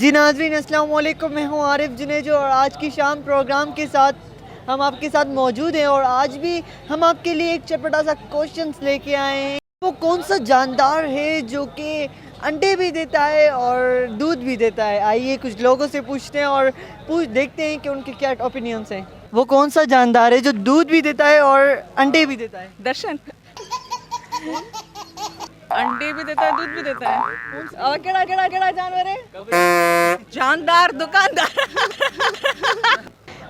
जी नाज़रीन अस्सलाम वालेकुम, मैं हूँ आरिफ जुनेजो और आज की शाम प्रोग्राम के साथ हम आपके साथ मौजूद हैं और आज भी हम आपके लिए एक चटपटा सा क्वेश्चंस लेके आए हैं। वो कौन सा जानदार है जो कि अंडे भी देता है और दूध भी देता है? आइए कुछ लोगों से पूछते हैं और देखते हैं कि उनके क्या ओपिनियंस हैं। वो कौन सा जानदार है जो दूध भी देता है और अंडे भी देता है? दर्शन अंडे भी देता है, दूध भी देता है। और केड़ा केड़ा केड़ा जानवर है? जानदार दुकानदार।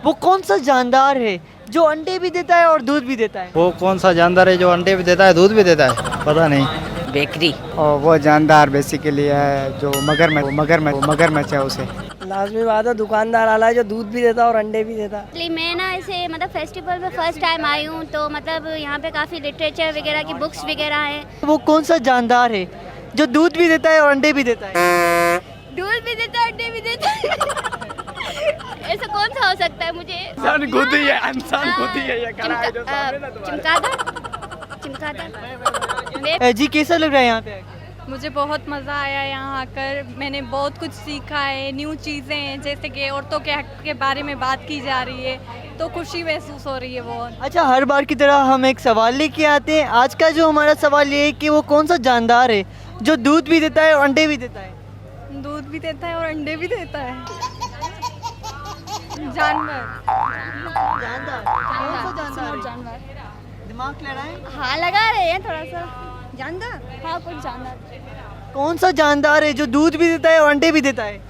वो कौन सा जानदार है जो अंडे भी देता है और दूध भी देता है? वो कौन सा जानदार है जो अंडे भी देता है दूध भी देता है? पता नहीं। बेकरी। और वो जानदार बेसिकली है जो मगरमच्छ है उसे। लाजमी बात है, दुकानदार वाला है जो दूध भी देता और अंडे भी देता। मैं ना ऐसे मतलब फेस्टिवल में फर्स्ट टाइम आई हूँ, तो मतलब यहाँ पे काफ़ी लिटरेचर वगैरह की बुक्स वगैरह हैं। वो कौन सा जानदार है जो दूध भी देता है और अंडे भी देता है? दूध भी देता है, अंडे भी देता है। ऐसा कौन सा हो सकता है? मुझे इंसान खुद ही है, इंसान खुद ही है, ये करा है जो सामने ना तुम्हारे। चमकादड़। जी कैसा लग रहा है यहाँ पे? मुझे बहुत मज़ा आया यहाँ आकर। मैंने बहुत कुछ सीखा है, न्यू चीज़ें हैं, जैसे कि औरतों के हक के बारे में बात की जा रही है, तो खुशी महसूस हो रही है बहुत। अच्छा, हर बार की तरह हम एक सवाल लेके आते हैं। आज का जो हमारा सवाल ये है कि वो कौन सा जानदार है जो दूध भी देता है और अंडे भी देता है? दूध भी देता है और अंडे भी देता है। जानवर। जानदार। कौन सा जानदार है? दिमाग लड़ाएं। हाँ लगा रहे हैं थोड़ा सा। जानदार? हाँ कुछ जानदार। कौन सा जानदार है जो दूध भी देता है और अंडे भी देता है?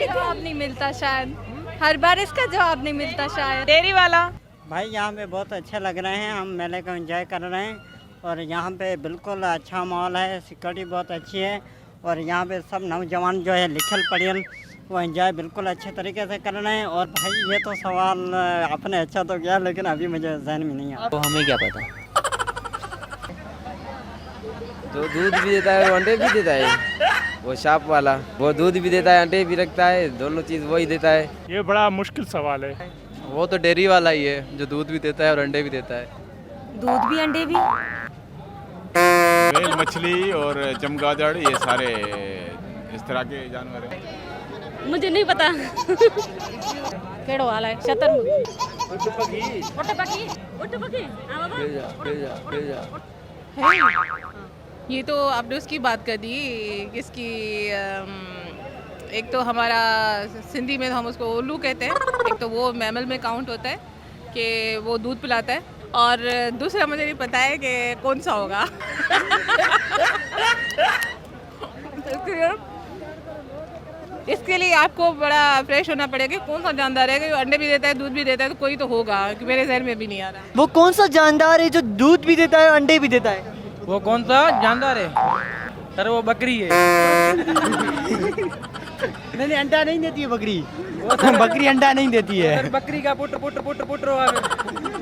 जवाब नहीं मिलता शायद, हर बार इसका जवाब नहीं मिलता शायद। डेयरी वाला। भाई यहाँ पे बहुत अच्छे लग रहे हैं, हम मेले को एंजॉय कर रहे हैं और यहाँ पे बिल्कुल अच्छा माहौल है, सिक्योरिटी बहुत अच्छी है और यहाँ पे सब नौजवान जो है लिखल पढ़ियल वो एंजॉय बिल्कुल अच्छे तरीके से कर रहे हैं। और भाई ये तो सवाल आपने अच्छा तो किया लेकिन अभी मुझे जहन में नहीं आया। तो हमें क्या पता। तो दूध भी देता है और अंडे भी देता है। वो शॉप वाला वो दूध भी देता है अंडे भी रखता है, दोनों चीज़ वही देता है। ये बड़ा मुश्किल सवाल है। वो तो डेयरी वाला ही है जो दूध भी देता है और अंडे भी देता है। दूध भी अंडे भी। व्हेल मछली और चमगादड़ ये सारे इस तरह के जानवर हैं। मुझे नहीं पता। केड़ो वाला है? शतरमुर्ग। ये तो आपने उसकी बात कर दी, किसकी एक तो हमारा सिंधी में हम उसको उल्लू कहते हैं, एक तो वो मैमल में काउंट होता है कि वो दूध पिलाता है, और दूसरा मुझे नहीं पता है कि कौन सा होगा। इसके लिए आपको बड़ा फ्रेश होना पड़ेगा। कौन सा जानदार है कि अंडे भी देता है दूध भी देता है? तो कोई तो होगा कि मेरे जहन में भी नहीं आ रहा। वो कौन सा जानदार है जो दूध भी देता है और अंडे भी देता है? वो कौन सा जानदार है? सर वो बकरी है। नहीं अंडा नहीं देती है बकरी। बकरी अंडा नहीं देती है। बकरी का पुट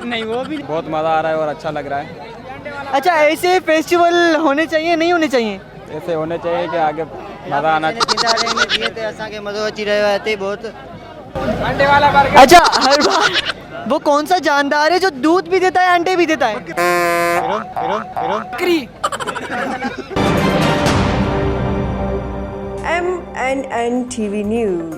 नहीं वो भी बहुत मज़ा आ रहा है और अच्छा लग रहा है। अच्छा, ऐसे फेस्टिवल होने चाहिए नहीं होने चाहिए? ऐसे होने चाहिए कि आगे मज़ा आना चाहिए। मज़ो अची रहियो आहे हिते बहुत। अच्छा, हर बार वो कौन सा जानदार है जो दूध भी देता है अंडे भी देता है? बकरी। MNN TV News।